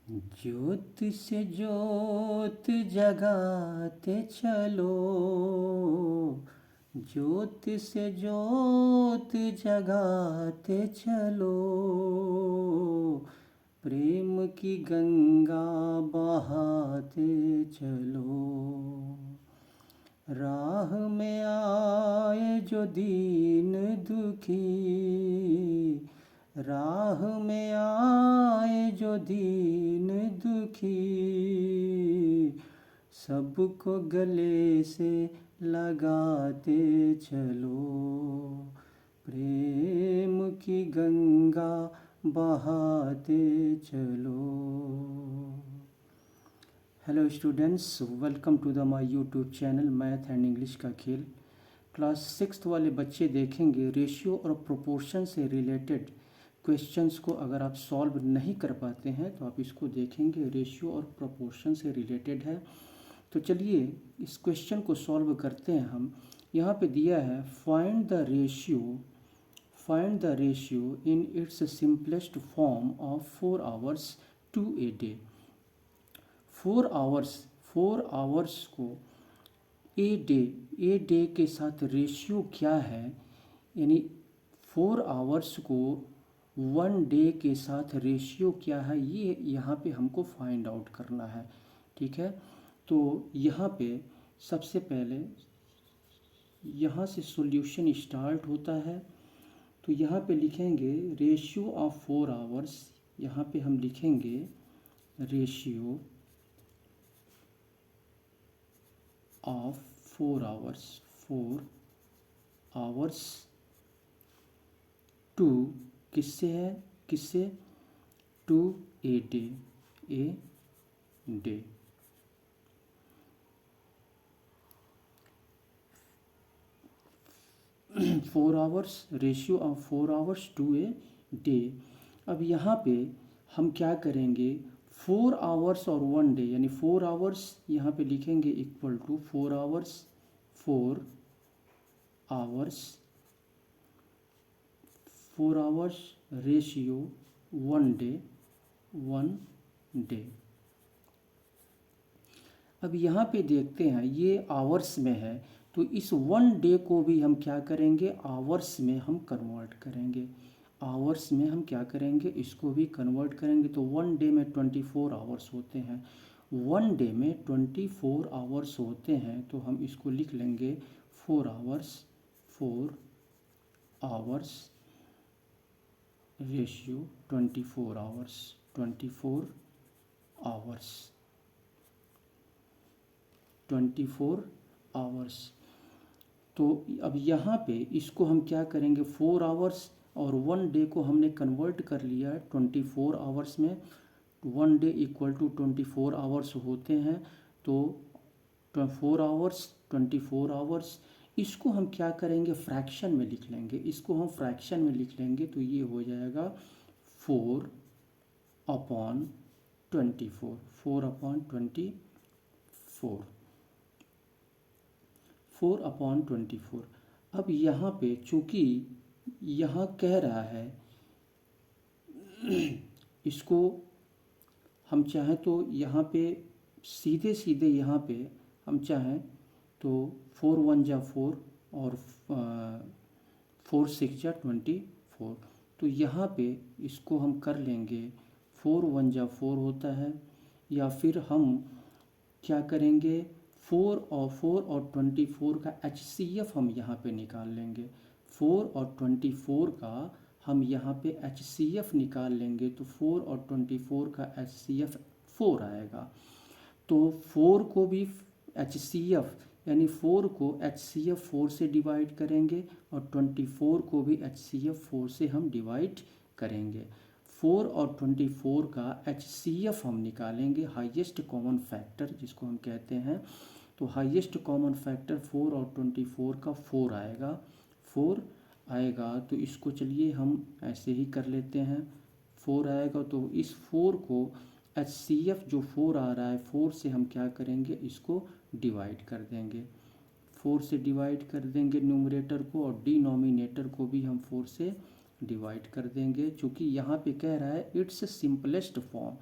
ज्योत से ज्योत जगाते चलो, ज्योत से ज्योत जगाते चलो, प्रेम की गंगा बहाते चलो। राह में आए जो दीन दुखी, राह में आए जो दीन दुखी, सबको गले से लगाते चलो, प्रेम की गंगा बहाते चलो। Hello students, welcome to the my YouTube channel math and English का खेल। क्लास 6th वाले बच्चे देखेंगे रेशियो और प्रोपोर्शन से रिलेटेड क्वेश्चंस को। अगर आप सॉल्व नहीं कर पाते हैं तो आप इसको देखेंगे, रेशियो और प्रोपोर्शन से रिलेटेड है। तो चलिए इस क्वेश्चन को सॉल्व करते हैं हम। यहाँ पे दिया है find the ratio in its simplest form of 4 hours to a day. 4 hours को ए डे के साथ रेशियो क्या है, यानी 4 आवर्स को 1 डे के साथ रेशियो क्या है, ये यहाँ पे हमको फाइंड आउट करना है। ठीक है, तो यहाँ पे सबसे पहले यहाँ से सॉल्यूशन स्टार्ट होता है। तो यहाँ पे लिखेंगे रेशियो ऑफ 4 आवर्स, यहाँ पे हम लिखेंगे रेशियो ऑफ 4 आवर्स टू किससे है, किससे, to a day. 4 hours, ratio of 4 hours to a day. अब यहाँ पे हम क्या करेंगे, 4 आवर्स और 1 डे, यानी 4 आवर्स यहाँ पे लिखेंगे equal to 4 hours ratio 1 day. अब यहाँ पे देखते हैं ये आवर्स में है, तो इस 1 डे को भी हम क्या करेंगे, आवर्स में हम कन्वर्ट करेंगे। आवर्स में हम क्या करेंगे, इसको भी कन्वर्ट करेंगे। तो 1 डे में 24 आवर्स होते हैं, 1 डे में 24 आवर्स होते हैं। तो हम इसको लिख लेंगे 4 आवर्स रेशियो 24 आवर्स। तो अब यहाँ पे इसको हम क्या करेंगे, 4 आवर्स और 1 डे को हमने कन्वर्ट कर लिया है 24 आवर्स में। 1 डे इक्वल टू 24 आवर्स होते हैं। तो 24 आवर्स, इसको हम क्या करेंगे, फ्रैक्शन में लिख लेंगे। इसको हम फ्रैक्शन में लिख लेंगे तो ये हो जाएगा 4/24। 4/24। अब यहाँ पे चूँकि यहाँ कह रहा है, इसको हम चाहें तो यहाँ पे सीधे सीधे यहाँ पे हम चाहें तो 4 1 जा 4 और 4 6 जा 24। तो यहाँ पे इसको हम कर लेंगे, 4 1 जा 4 होता है, या फिर हम क्या करेंगे, 4 और 24 का HCF हम यहाँ पे निकाल लेंगे। 4 और 24 का हम यहाँ पे HCF निकाल लेंगे, तो 4 और 24 का HCF 4 आएगा। तो 4 को भी HCF यानी 4 को HCF 4 से डिवाइड करेंगे और 24 को भी HCF 4 से हम डिवाइड करेंगे। 4 और 24 का HCF हम निकालेंगे, हाईएस्ट कॉमन फैक्टर जिसको हम कहते हैं। तो हाईएस्ट कॉमन फैक्टर 4 और 24 का 4 आएगा। तो इसको चलिए हम ऐसे ही कर लेते हैं, 4 आएगा। तो इस 4 को HCF जो 4 आ रहा है, 4 से हम क्या करेंगे, इसको डिवाइड कर देंगे। 4 से डिवाइड कर देंगे न्यूमरेटर को, और डिनोमिनेटर को भी हम 4 से डिवाइड कर देंगे। चूँकि यहाँ पे कह रहा है it's simplest form,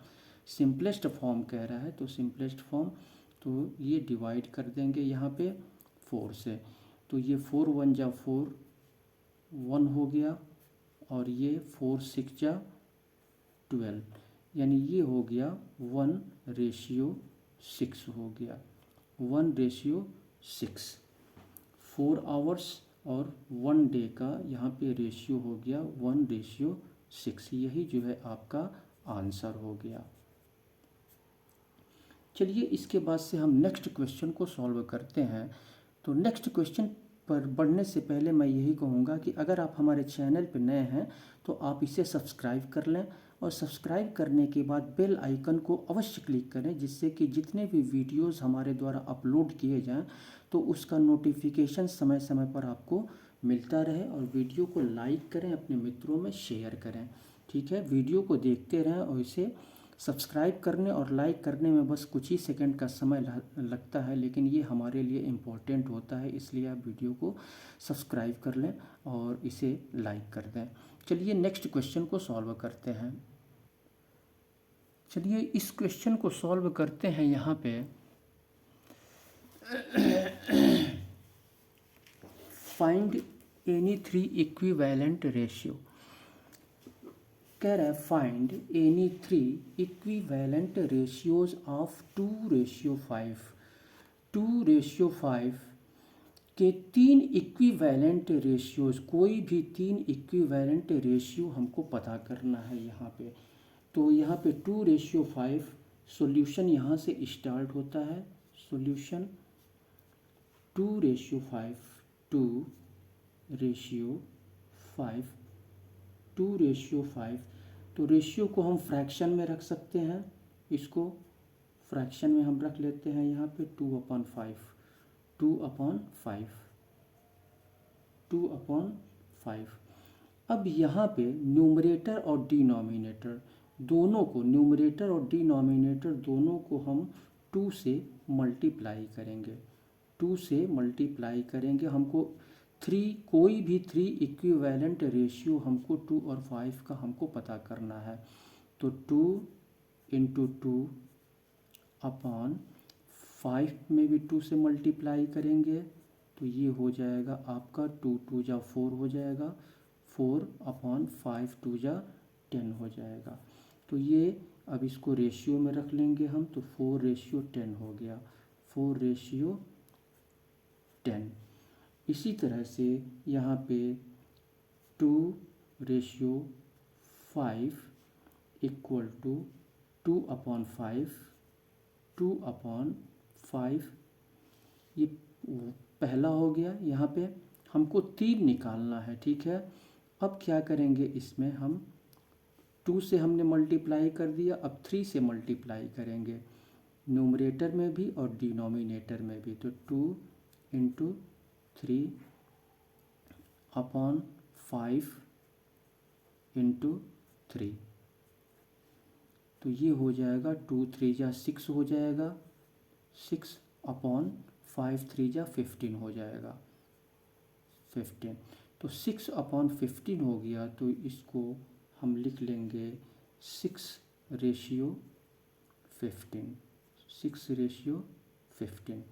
simplest form कह रहा है तो सिंपलेस्ट फॉर्म, तो ये डिवाइड कर देंगे यहाँ पे 4 से, तो ये 4 1 जा 4 1 हो गया, और ये 4 6 जा 12, यानी ये हो गया 1:6 हो गया, 1:6। 4 आवर्स और 1 डे का यहाँ पे रेशियो हो गया 1:6। यही जो है आपका आंसर हो गया। चलिए इसके बाद से हम नेक्स्ट क्वेश्चन को सॉल्व करते हैं। तो नेक्स्ट क्वेश्चन पर बढ़ने से पहले मैं यही कहूँगा कि अगर आप हमारे चैनल पर नए हैं तो आप इसे सब्सक्राइब कर लें, और सब्सक्राइब करने के बाद बेल आइकन को अवश्य क्लिक करें, जिससे कि जितने भी वीडियोस हमारे द्वारा अपलोड किए जाएं तो उसका नोटिफिकेशन समय समय पर आपको मिलता रहे। और वीडियो को लाइक करें, अपने मित्रों में शेयर करें, ठीक है। वीडियो को देखते रहें, और इसे सब्सक्राइब करने और लाइक करने में बस कुछ ही सेकंड का समय लगता है, लेकिन ये हमारे लिए इम्पोर्टेंट होता है, इसलिए आप वीडियो को सब्सक्राइब कर लें और इसे लाइक कर दें। चलिए नेक्स्ट क्वेश्चन को सॉल्व करते हैं। चलिए इस क्वेश्चन को सॉल्व करते हैं। यहाँ पे फाइंड एनी 3 इक्विवेलेंट रेशियो कह रहा है, find any 3 equivalent ratios of 2:5। 2:5 के 3 इक्विवेलेंट रेशियोज, कोई भी 3 इक्विवेलेंट रेशियो हमको पता करना है यहाँ पे। तो यहाँ पे 2:5 सॉल्यूशन यहाँ से स्टार्ट होता है। सॉल्यूशन 2:5, 2:5 तो रेशियो को हम फ्रैक्शन में रख सकते हैं। इसको फ्रैक्शन में हम रख लेते हैं यहाँ पे 2/5, 2/5। अब यहाँ पे न्यूमरेटर और डिनोमिनेटर दोनों को, न्यूमरेटर और डिनोमिनेटर दोनों को हम 2 से मल्टीप्लाई करेंगे, 2 से मल्टीप्लाई करेंगे। हमको 3, कोई भी 3 इक्विवेलेंट रेशियो हमको 2 और 5 का हमको पता करना है। तो 2 × 2/5 में भी 2 से मल्टीप्लाई करेंगे, तो ये हो जाएगा आपका 2 2 जा 4 हो जाएगा, 4/5 2 जा 10 हो जाएगा। तो ये अब इसको रेशियो में रख लेंगे हम, तो 4:10 हो गया, 4:10। इसी तरह से यहाँ पे 2:5 इक्वल टू 2/5, 2/5 ये पहला हो गया। यहाँ पे हमको 3 निकालना है, ठीक है। अब क्या करेंगे, इसमें हम 2 से हमने मल्टीप्लाई कर दिया, अब 3 से मल्टीप्लाई करेंगे, न्यूमरेटर में भी और डिनोमिनेटर में भी। तो 2 × 3/5 × 3, तो ये हो जाएगा 2 3 जा 6 हो जाएगा, 6/5 3 जा 15 हो जाएगा, 15। तो 6/15 हो गया, तो इसको हम लिख लेंगे 6:15, 6:15।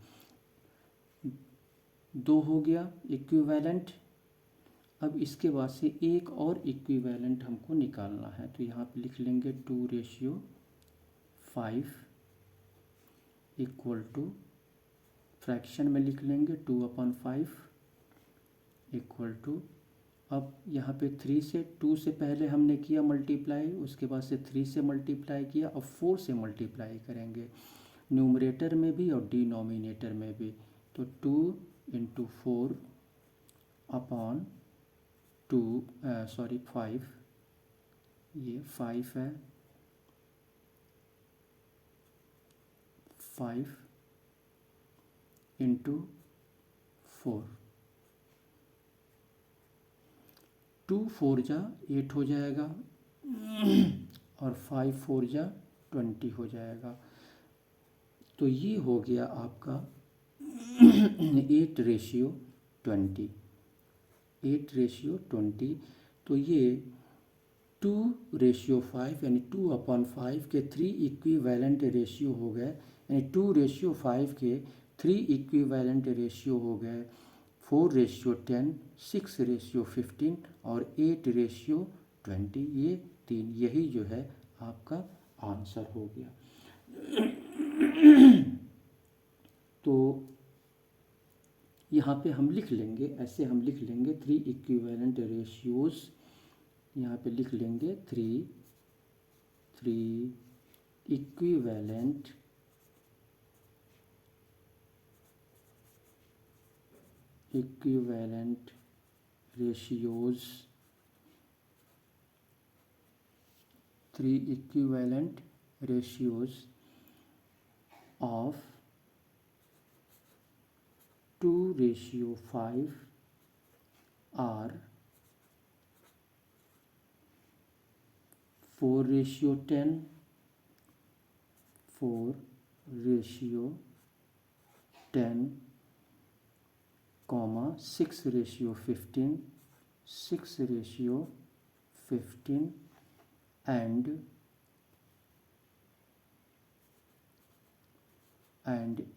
2 हो गया इक्विवेलेंट। अब इसके बाद से एक और इक्विवेलेंट हमको निकालना है, तो यहाँ पे लिख लेंगे 2:5 इक्वल टू, फ्रैक्शन में लिख लेंगे 2/5 इक्वल टू, अब यहाँ पे 3 से, 2 से पहले हमने किया मल्टीप्लाई, उसके बाद से 3 से मल्टीप्लाई किया, अब 4 से मल्टीप्लाई करेंगे, न्यूमरेटर में भी और डिनोमिनेटर में भी। तो 2 × 4/5, ये 5 है, 5 × 4, 2 4 जा 8 हो जाएगा, और 5 4 जा 20 हो जाएगा। तो ये हो गया आपका 8:20, 8:20। तो ये 2:5 यानी 2/5 के 3 इक्विवेलेंट रेशियो हो गए, यानी 2:5 के 3 इक्विवेलेंट रेशियो हो गए 4:10, 6:15 और 8:20। ये 3, यही जो है आपका आंसर हो गया। तो यहाँ पे हम लिख लेंगे, ऐसे हम लिख लेंगे 3 इक्विवेलेंट रेशियोज़, यहाँ पे लिख लेंगे 3 equivalent ratios, 3 equivalent ratios of 2:5 are 4:10, 4:10, 6:15, 6:15 and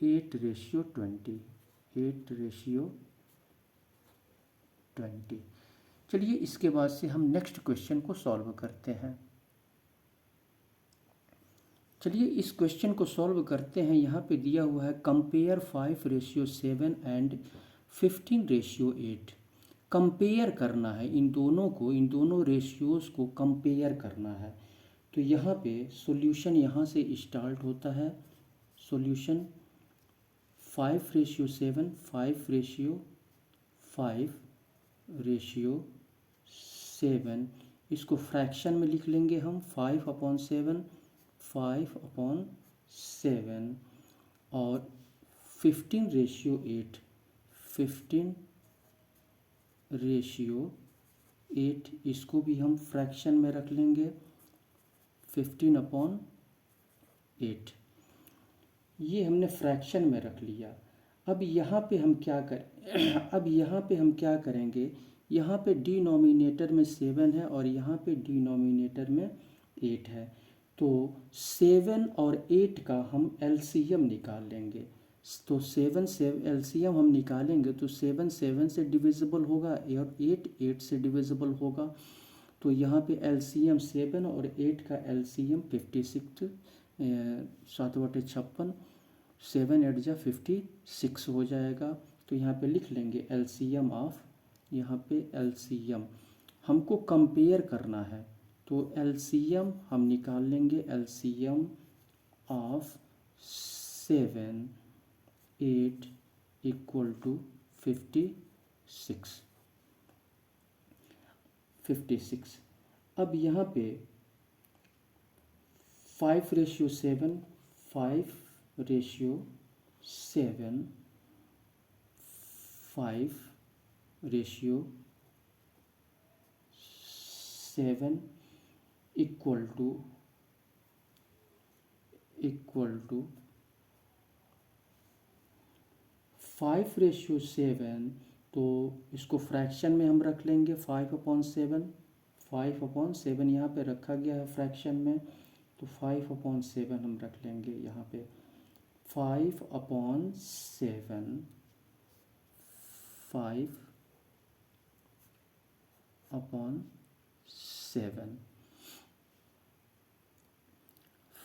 8:20, 8:20। चलिए इसके बाद से हम नेक्स्ट क्वेश्चन को सॉल्व करते हैं। चलिए इस क्वेश्चन को सॉल्व करते हैं। यहाँ पे दिया हुआ है कंपेयर 5:7 एंड 15:8। कंपेयर करना है इन दोनों को, इन दोनों रेशियोज़ को कंपेयर करना है। तो यहाँ पे सॉल्यूशन यहाँ से स्टार्ट होता है। सॉल्यूशन 5:7, 5:7, इसको फ्रैक्शन में लिख लेंगे हम 5/7, 5/7 और 15:8, 15:8 इसको भी हम फ्रैक्शन में रख लेंगे 15/8। ये हमने फ्रैक्शन में रख लिया। अब यहाँ पे हम क्या करेंगे, यहाँ पे डिनोमिनेटर में 7 है और यहाँ पे डिनोमिनेटर में 8 है। तो 7 और 8 का हम एलसीएम निकाल लेंगे। तो 7 से एलसीएम हम निकालेंगे तो 7 7 से डिविजिबल होगा और 8 8 से डिविजिबल होगा। तो यहाँ पे एलसीएम 7 और 8 का एलसीएम 56, 7/56, 7 8 जा 56 हो जाएगा। तो यहाँ पे लिख लेंगे एलसीएम ऑफ, यहाँ पे एलसीएम हमको कंपेयर करना है तो एलसीएम हम निकाल लेंगे। LCM of 7 8 equal to 56। अब यहाँ पे 5:7, 5:7, 5:7 इक्वल टू 5:7, तो इसको फ्रैक्शन में हम रख लेंगे 5/7, 5/7 यहाँ पे रखा गया है फ्रैक्शन में। तो 5/7 हम रख लेंगे यहाँ पे 5/7,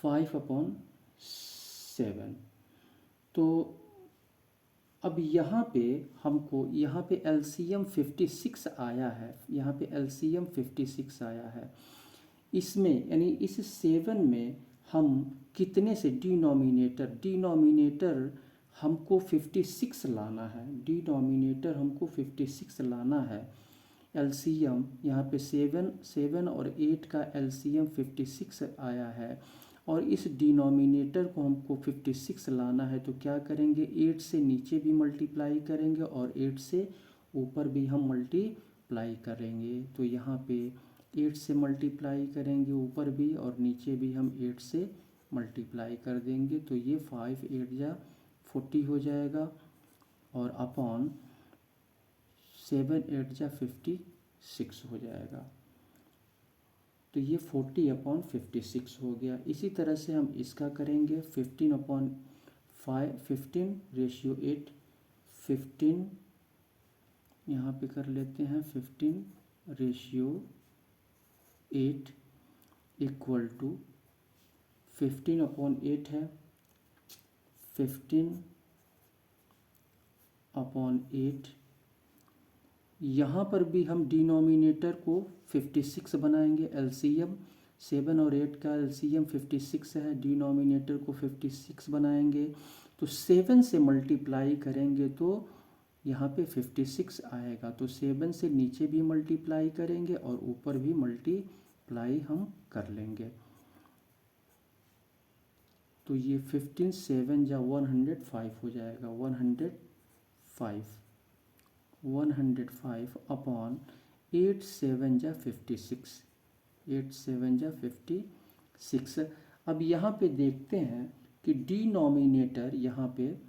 5/7। तो अब यहाँ पे हमको, यहाँ पे एलसीएम 56 आया है, यहाँ पे एलसीएम 56 आया है। इसमें यानी इस 7 में हम कितने से डिनोमिनेटर हमको 56 लाना है, डिनोमिनेटर हमको 56 लाना है। एलसीएम यहाँ पे 7 और 8 का एलसीएम 56 आया है और इस डिनोमिनेटर को हमको 56 लाना है। तो क्या करेंगे, 8 से नीचे भी मल्टीप्लाई करेंगे और 8 से ऊपर भी हम मल्टीप्लाई करेंगे। तो यहाँ पे 8 से मल्टीप्लाई करेंगे ऊपर भी और नीचे भी हम 8 से मल्टीप्लाई कर देंगे। तो ये 5 8 जा 40 हो जाएगा और अपॉन 7 8 जा 56 हो जाएगा। तो ये 40/56 हो गया। इसी तरह से हम इसका करेंगे 15/5, 15/8, 15 यहाँ पे कर लेते हैं 15/8 इक्वल टू 15/8 है, 15/8। यहाँ पर भी हम डिनोमिनेटर को 56 बनाएंगे। एलसीएम 7 और 8 का एलसीएम 56 है, डिनोमिनेटर को 56 बनाएंगे। तो 7 से मल्टीप्लाई करेंगे तो यहाँ पे 56 आएगा। तो 7 से नीचे भी मल्टीप्लाई करेंगे और ऊपर भी मल्टीप्लाई हम कर लेंगे। तो ये 15 7 जा 105 हो जाएगा। 105 अपॉन 8 7 जा 56, 8 7 जा 56। अब यहाँ पे देखते हैं कि डिनोमिनेटर यहाँ पे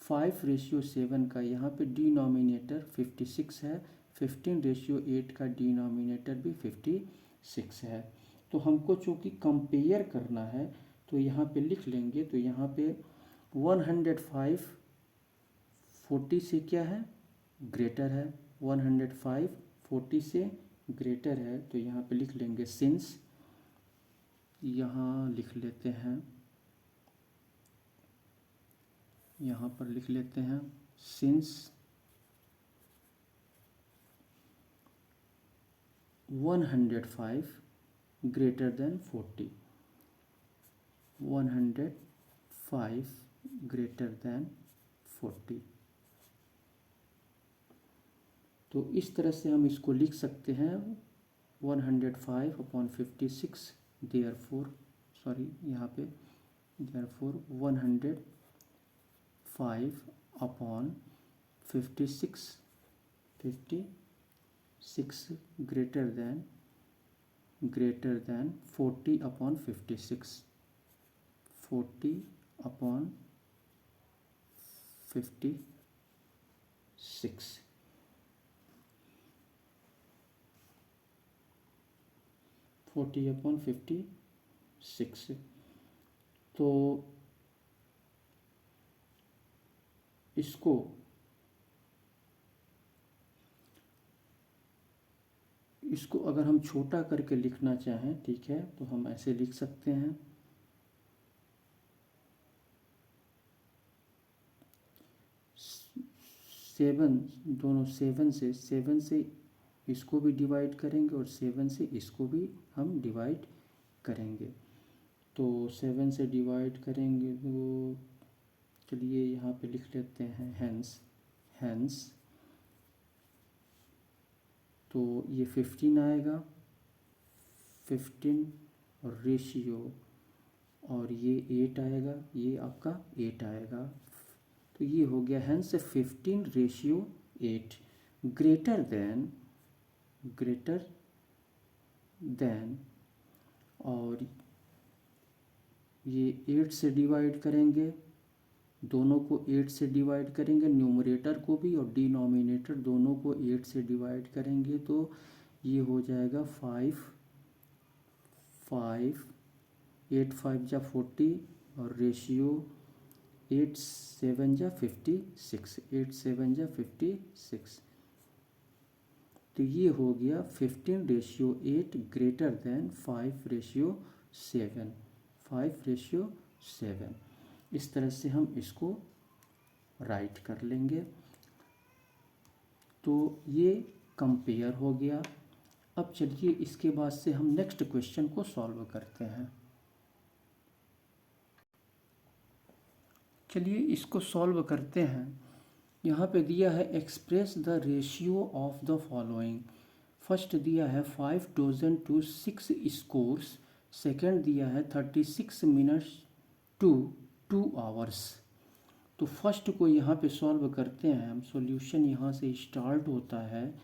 5/7 का यहाँ पे डिनोमिनेटर 56 है, 15/8 का डिनोमिनेटर भी 56 है। तो हमको चूँकि कंपेयर करना है तो यहाँ पे लिख लेंगे। तो यहाँ पे 105 40 से क्या है, ग्रेटर है। 105 40 से ग्रेटर है। तो यहाँ पे लिख लेंगे सिंस, यहाँ लिख लेते हैं, यहाँ पर लिख लेते हैं since 105 greater than 40, 105 greater than 40। तो इस तरह से हम इसको लिख सकते हैं 105/56, देयरफॉर यहाँ पे देयरफॉर 105/56 ग्रेटर देन 40/56, 40/56। तो इसको अगर हम छोटा करके लिखना चाहें, ठीक है, तो हम ऐसे लिख सकते हैं 7, दोनों 7 से इसको भी डिवाइड करेंगे और 7 से इसको भी हम डिवाइड करेंगे। तो 7 से डिवाइड करेंगे तो चलिए यहाँ पे लिख लेते हैं हैंस। तो ये 15 आएगा, 15 और रेशियो, और ये 8 आएगा, ये आपका 8 आएगा। तो ये हो गया हैंस 15/8 ग्रेटर देन, और ये 8 से डिवाइड करेंगे, दोनों को 8 से डिवाइड करेंगे, न्यूमरेटर को भी और डिनोमिनेटर दोनों को 8 से डिवाइड करेंगे। तो ये हो जाएगा 5, 8 5 जा 40 और रेशियो 8 7 जा 56, 8 7 जा 56। तो ये हो गया 15/8 ग्रेटर देन 5/7, 5/7। इस तरह से हम इसको राइट कर लेंगे। तो ये कंपेयर हो गया। अब चलिए इसके बाद से हम नेक्स्ट क्वेश्चन को सॉल्व करते हैं। चलिए इसको सॉल्व करते हैं। यहाँ पे दिया है express the ratio of the following. First दिया है 5 डजन टू 6 स्कोर्स, सेकंड दिया है 36 मिनट्स टू 2 आवर्स। तो फर्स्ट को यहाँ पे सॉल्व करते हैं हम। सॉल्यूशन यहाँ से स्टार्ट होता है।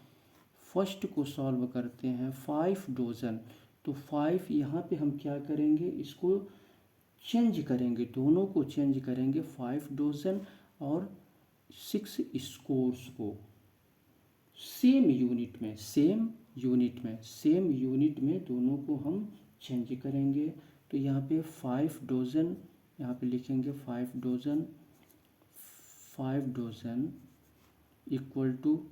फर्स्ट को सॉल्व करते हैं 5 डजन। तो 5 यहाँ पे हम क्या करेंगे, इसको चेंज करेंगे, दोनों को चेंज करेंगे, 5 डजन और 6 स्कोर्स को। सेम यूनिट में दोनों को हम चेंज करेंगे। तो यहाँ पे 5 डोज़न, यहाँ पे लिखेंगे 5 dozen, 5 dozen equal to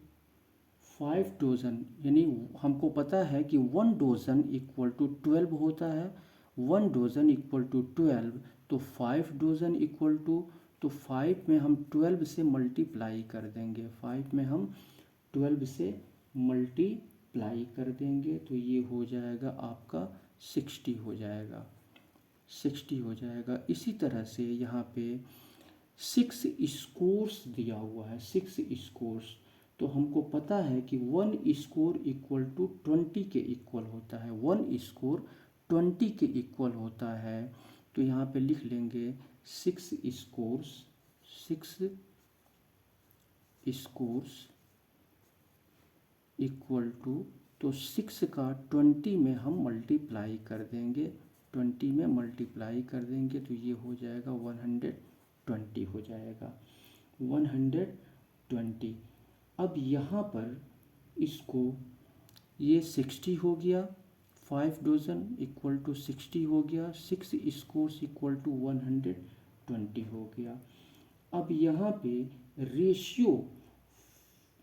5 dozen, यानी हमको पता है कि 1 डोज़न इक्वल टू 12 होता है, 1 डोज़न इक्वल टू 12, तो 5 डोज़न इक्वल टू, तो 5 में हम 12 से मल्टीप्लाई कर देंगे, 5 में हम 12 से मल्टीप्लाई कर देंगे, तो ये हो जाएगा आपका 60 हो जाएगा, 60 हो जाएगा। इसी तरह से यहाँ पे 6 स्कोर्स दिया हुआ है, 6 स्कोर्स, तो हमको पता है कि 1 स्कोर इक्वल टू 20 के इक्वल होता है, 1 स्कोर 20 के इक्वल होता है। तो यहाँ पे लिख लेंगे 6 स्कोर्स, 6 स्कोर्स इक्वल टू, तो 6 का 20 में हम मल्टीप्लाई कर देंगे, 20 में मल्टीप्लाई कर देंगे, तो ये हो जाएगा 120 हो जाएगा, 120। अब यहाँ पर इसको, ये 60 हो गया, 5 डोज़न इक्वल टू 60 हो गया, 6 स्कोर्स इक्वल टू 120 हो गया। अब यहाँ पे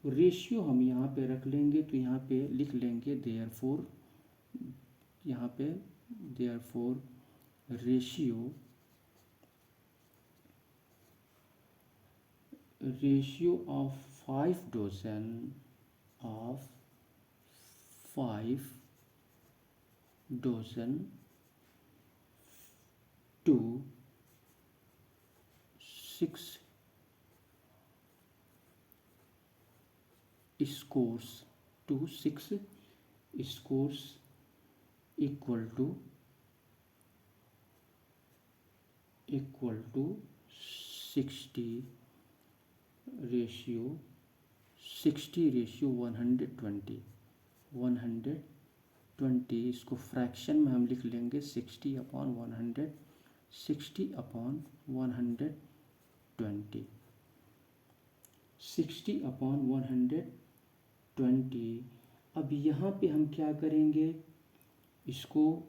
रेशियो हम यहाँ पे रख लेंगे, तो यहाँ पे लिख लेंगे देयरफॉर, यहाँ पे therefore ratio of 5 dozen of 5 dozen to 6 scores, to 6 scores equal to 60 ratio 120, 120, इसको फ्रैक्शन में हम लिख लेंगे 60 अपॉन 100, 60 अपॉन 120, 60 अपॉन 120। अब यहाँ पे हम क्या करेंगे, इसको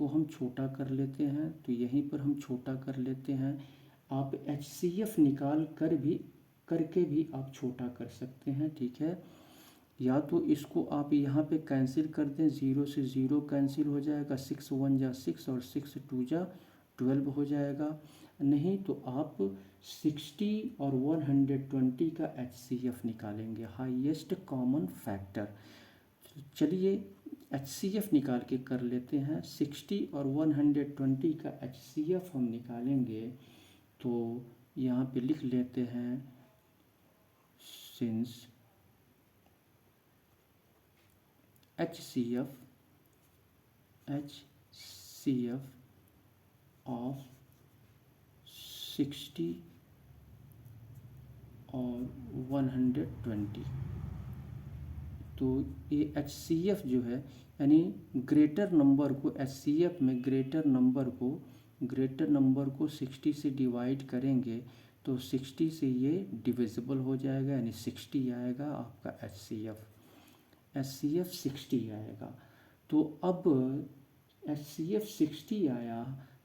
हम छोटा कर लेते हैं, तो यहीं पर हम छोटा कर लेते हैं। आप HCF निकाल करके भी आप छोटा कर सकते हैं, ठीक है। या तो इसको आप यहाँ पे कैंसिल कर दें, 0 से 0 कैंसिल हो जाएगा, 6 1 जा 6 और 6 2 जा 12 हो जाएगा। नहीं तो आप 60 और 120 का HCF निकालेंगे, हाईएस्ट कॉमन फैक्टर। चलिए HCF निकाल के कर लेते हैं। 60 और 120 का HCF हम निकालेंगे, तो यहाँ पे लिख लेते हैं सिंस HCF ऑफ 60 और 120, तो ये HCF जो है, यानी ग्रेटर नंबर को, HCF में ग्रेटर नंबर को 60 से डिवाइड करेंगे, तो 60 से ये डिविजिबल हो जाएगा, यानी 60 आएगा आपका HCF 60 आएगा। तो अब HCF 60 आया,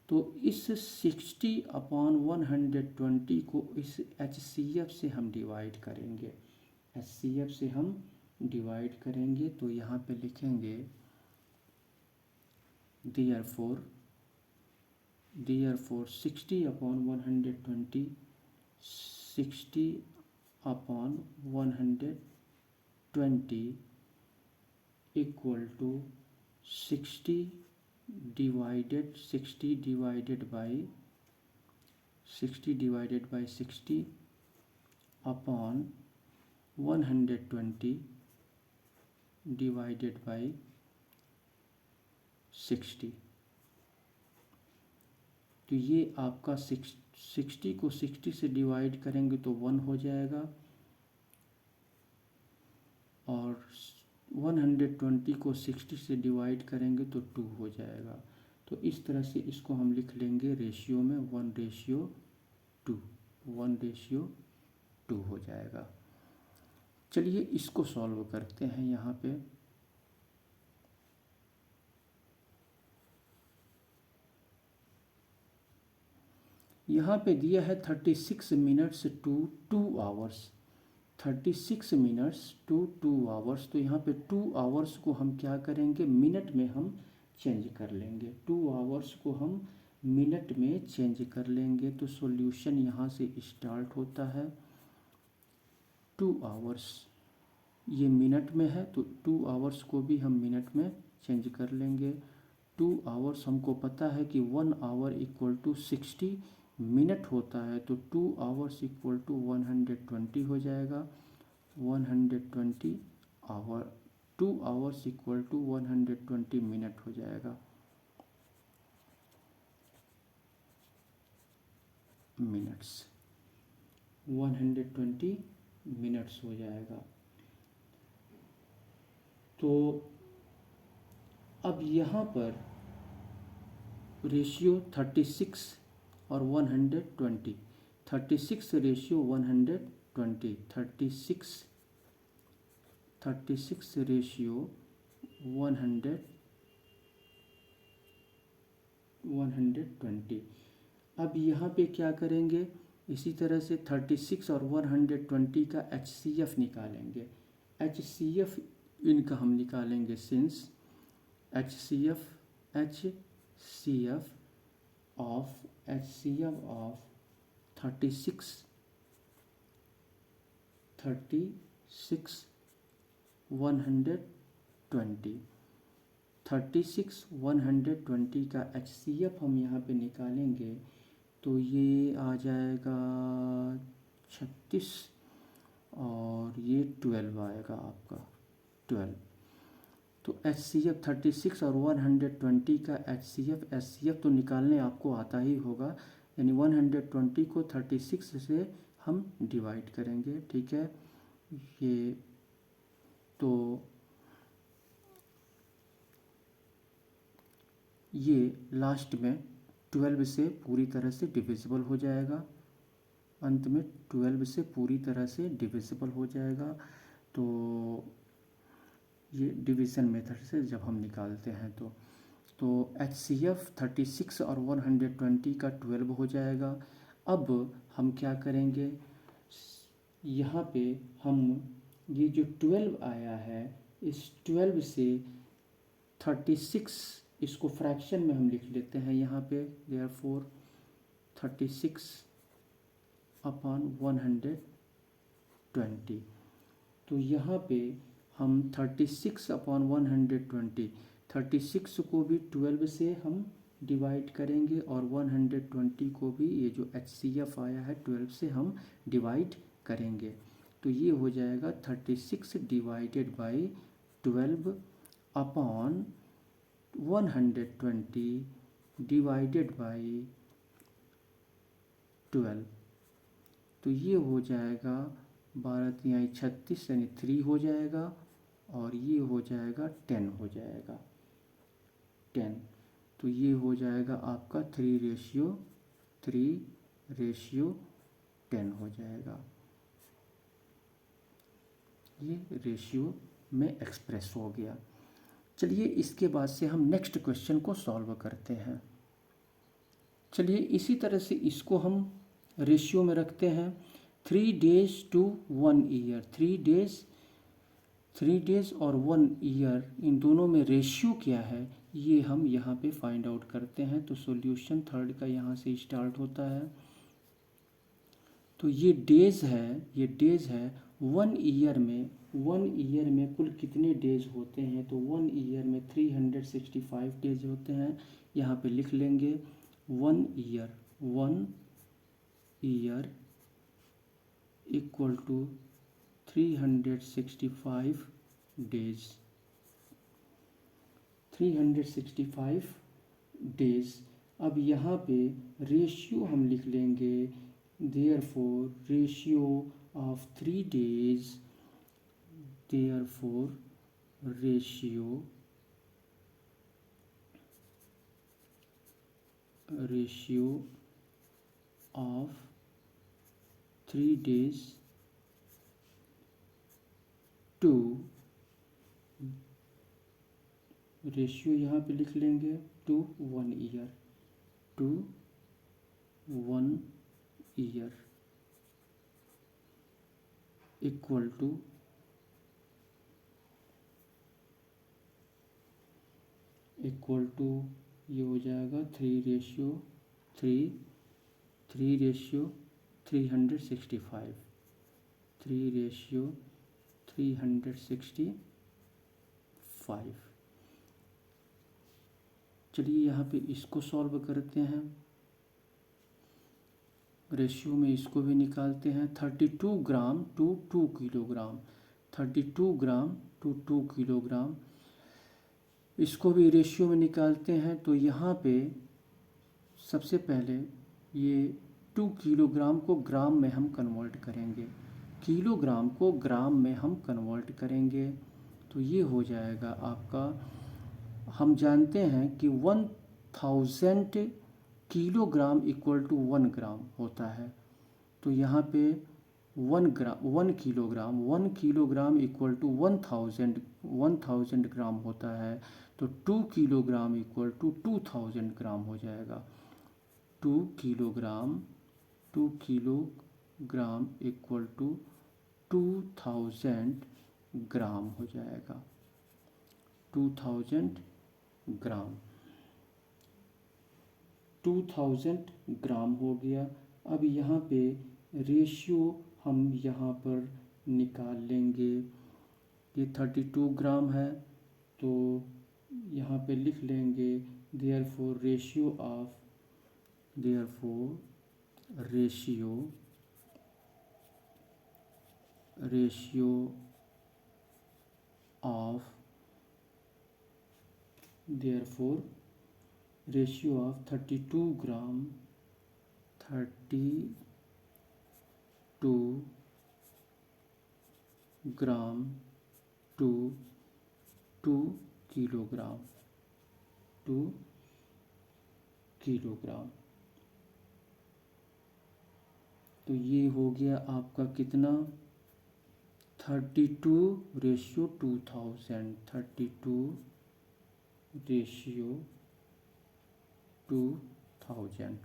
तो इस 60 अपॉन 120 को इस HCF से हम डिवाइड करेंगे, HCF से हम डिवाइड करेंगे, तो यहाँ पे लिखेंगे therefore 60 upon 120, 60 upon 120 equal to 60 divided by 60 upon 120 divided by 60। तो ये आपका 60 को 60 से डिवाइड करेंगे तो 1 हो जाएगा, और 120 को 60 से डिवाइड करेंगे तो 2 हो जाएगा। तो इस तरह से इसको हम लिख लेंगे रेशियो में 1:2 हो जाएगा। चलिए इसको सॉल्व करते हैं। यहाँ पे दिया है 36 minutes to 2 hours, 36 minutes to 2 hours. तो यहाँ पे 2 आवर्स को हम क्या करेंगे, मिनट में हम चेंज कर लेंगे। 2 आवर्स को हम मिनट में चेंज कर लेंगे। तो सॉल्यूशन यहाँ से स्टार्ट होता है। 2 आवर्स ये मिनट में है, तो 2 आवर्स को भी हम मिनट में चेंज कर लेंगे। 2 आवर्स हमको पता है कि 1 आवर इक्वल टू 60 मिनट होता है, तो 2 आवर्स इक्वल टू 120 हो जाएगा। 120 hour, 2 hours equal to 120 minute हो जाएगा, मिनट्स, 120 मिनट्स हो जाएगा। तो अब यहाँ पर रेशियो 36 और 120, 36 रेशियो 120, 36 रेशियो 120। अब यहाँ पे क्या करेंगे, इसी तरह से 36 और 120 का HCF निकालेंगे। HCF इनका हम निकालेंगे सिंस HCF ऑफ 36 120, 36 120 का HCF हम यहाँ पे निकालेंगे तो ये आ जाएगा 36 और ये 12 आएगा आपका 12। तो HCF 36 और 120 का HCF तो निकालने आपको आता ही होगा, यानी 120 को 36 से हम डिवाइड करेंगे, ठीक है। ये तो ये लास्ट में 12 से पूरी तरह से डिविजिबल हो जाएगा, अंत में 12 से पूरी तरह से डिविजिबल हो जाएगा। तो ये डिवीज़न मेथड से जब हम निकालते हैं तो HCF 36 और 120 का 12 हो जाएगा। अब हम क्या करेंगे, यहाँ पे हम ये जो 12 आया है, इस 12 से 36 इसको फ्रैक्शन में हम लिख लेते हैं यहाँ पे, देयरफॉर 36 अपॉन 120। तो यहाँ पे हम 36 अपॉन 120, 36 को भी 12 से हम डिवाइड करेंगे और 120 को भी ये जो HCF आया है 12 से हम डिवाइड करेंगे। तो ये हो जाएगा 36 divided by 12 upon 120 divided by 12। तो ये हो जाएगा 12 36 यानी 3 हो जाएगा और ये हो जाएगा 10 हो जाएगा 10। तो ये हो जाएगा आपका 3:10 हो जाएगा। ये रेशियो में एक्सप्रेस हो गया। चलिए इसके बाद से हम नेक्स्ट क्वेश्चन को सॉल्व करते हैं। चलिए इसी तरह से इसको हम रेशियो में रखते हैं। 3 days to 1 year, 3 days और 1 ईयर, इन दोनों में रेशियो क्या है ये हम यहाँ पे फाइंड आउट करते हैं। तो सॉल्यूशन थर्ड का यहाँ से स्टार्ट होता है। तो ये डेज है 1 ईयर में कुल कितने डेज होते हैं, तो 1 ईयर में 365 डेज होते हैं। यहाँ पे लिख लेंगे 1 year equal to 365 days, 365 days. अब यहाँ पे रेशियो हम लिख लेंगे, therefore ratio of 3 days, therefore ratio of 3 days to, ratio यहाँ पे लिख लेंगे to 1 year, to 1 year equal to ये हो जाएगा 3:3, 3:365, 3:365। चलिए यहाँ पे इसको सॉल्व करते हैं, रेशियो में इसको भी निकालते हैं। 32 gram to 2 kilogram, 32 gram to 2 kilogram, इसको भी रेशियो में निकालते हैं। तो यहाँ पे सबसे पहले ये 2 किलोग्राम को ग्राम में हम कन्वर्ट करेंगे, किलोग्राम को ग्राम में हम कन्वर्ट करेंगे। तो ये हो जाएगा आपका, हम जानते हैं कि 1000 किलोग्राम इक्वल टू 1 ग्राम होता है। तो यहाँ पे 1 किलोग्राम इक्वल टू 1000 ग्राम होता है। तो 2 किलोग्राम इक्वल टू 2000 ग्राम हो जाएगा। 2 किलोग्राम इक्वल टू 2000 ग्राम हो जाएगा, 2000 ग्राम, 2000 ग्राम हो गया। अब यहाँ पे रेशियो हम यहाँ पर निकाल लेंगे। ये 32 ग्राम है, तो यहाँ पे लिख लेंगे therefore ratio of 32 gram to 2 kilogram, 2 kilogram. तो ये हो गया आपका कितना, 32:2000, 32:2000,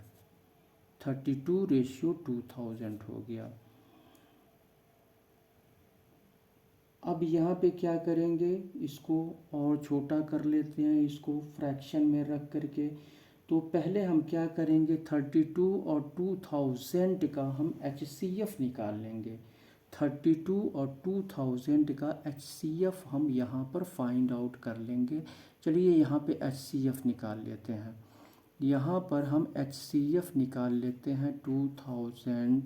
32:2000 हो गया। अब यहाँ पे क्या करेंगे, इसको और छोटा कर लेते हैं, इसको फ्रैक्शन में रख करके। तो पहले हम क्या करेंगे, 32 और 2000 का हम HCF निकाल लेंगे। 32 और 2000 का HCF हम यहाँ पर फाइंड आउट कर लेंगे। चलिए यहाँ पे HCF निकाल लेते हैं। यहाँ पर हम HCF निकाल लेते हैं। 2000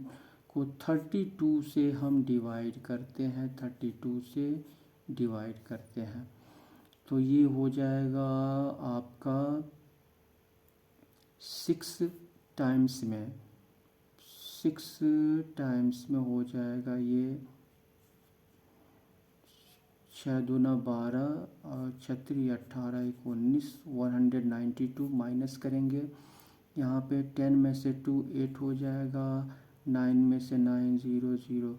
को 32 से हम डिवाइड करते हैं, 32 से डिवाइड करते हैं। तो ये हो जाएगा आपका 6 टाइम्स में हो जाएगा ये, 6×2=12 और 6×3=18, 192 माइनस करेंगे। यहाँ पे 10 में से 2 8 हो जाएगा, 9 में से 9 0 0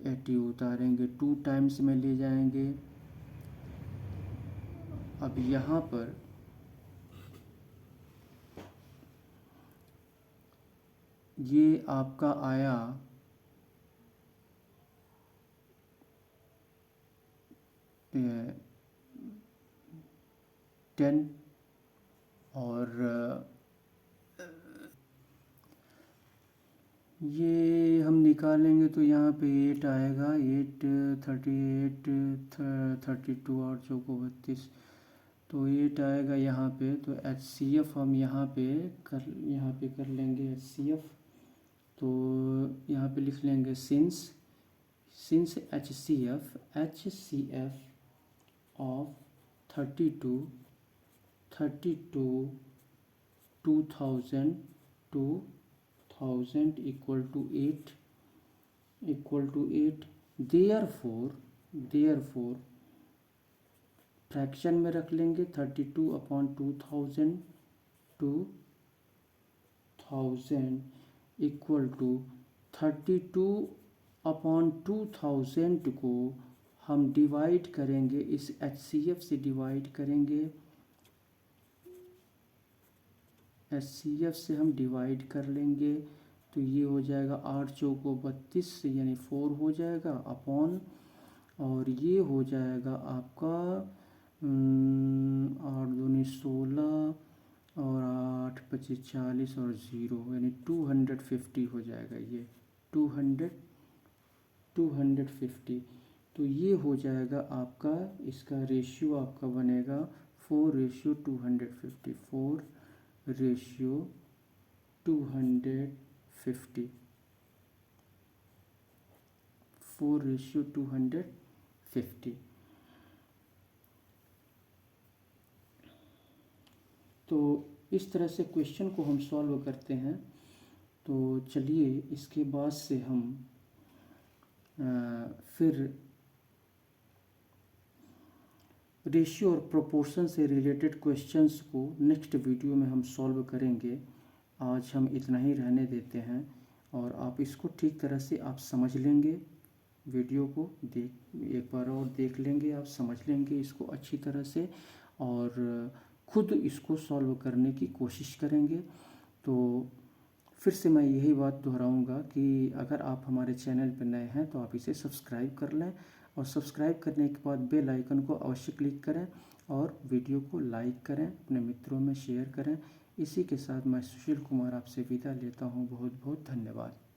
80 उतारेंगे, 2 टाइम्स में ले जाएंगे। अब यहाँ पर ये आपका आया 10 और ये हम निकालेंगे तो यहाँ पे 8 आएगा, 8 38 32 और 32, तो 8 आएगा यहाँ पे। तो HCF हम यहाँ पे कर लेंगे HCF। तो यहाँ पे लिख लेंगे since HCF of 32 2000 equal to 8 therefore fraction में रख लेंगे 32/2000 इक्वल टू 32/2000 को हम डिवाइड करेंगे, इस HCF से डिवाइड करेंगे, HCF से हम डिवाइड कर लेंगे तो ये हो जाएगा 8 चौको 32 यानी 4 हो जाएगा अपॉन, और ये हो जाएगा आपका 8 दूनी 16 और 8 25 40 और 0 यानी 250 हो जाएगा ये 250। तो ये हो जाएगा आपका, इसका रेशियो आपका बनेगा 4:250, 4:250, 4:250। तो इस तरह से क्वेश्चन को हम सॉल्व करते हैं। तो चलिए इसके बाद से हम फिर रेशियो और प्रोपोर्शन से रिलेटेड क्वेश्चंस को नेक्स्ट वीडियो में हम सॉल्व करेंगे। आज हम इतना ही रहने देते हैं, और आप इसको ठीक तरह से आप समझ लेंगे, वीडियो को एक बार और देख लेंगे, आप समझ लेंगे इसको अच्छी तरह से, और खुद इसको सॉल्व करने की कोशिश करेंगे। तो फिर से मैं यही बात दोहराऊंगा कि अगर आप हमारे चैनल पर नए हैं तो आप इसे सब्सक्राइब कर लें, और सब्सक्राइब करने के बाद बेल आइकन को अवश्य क्लिक करें, और वीडियो को लाइक करें, अपने मित्रों में शेयर करें। इसी के साथ मैं सुशील कुमार आपसे विदा लेता हूँ। बहुत बहुत धन्यवाद।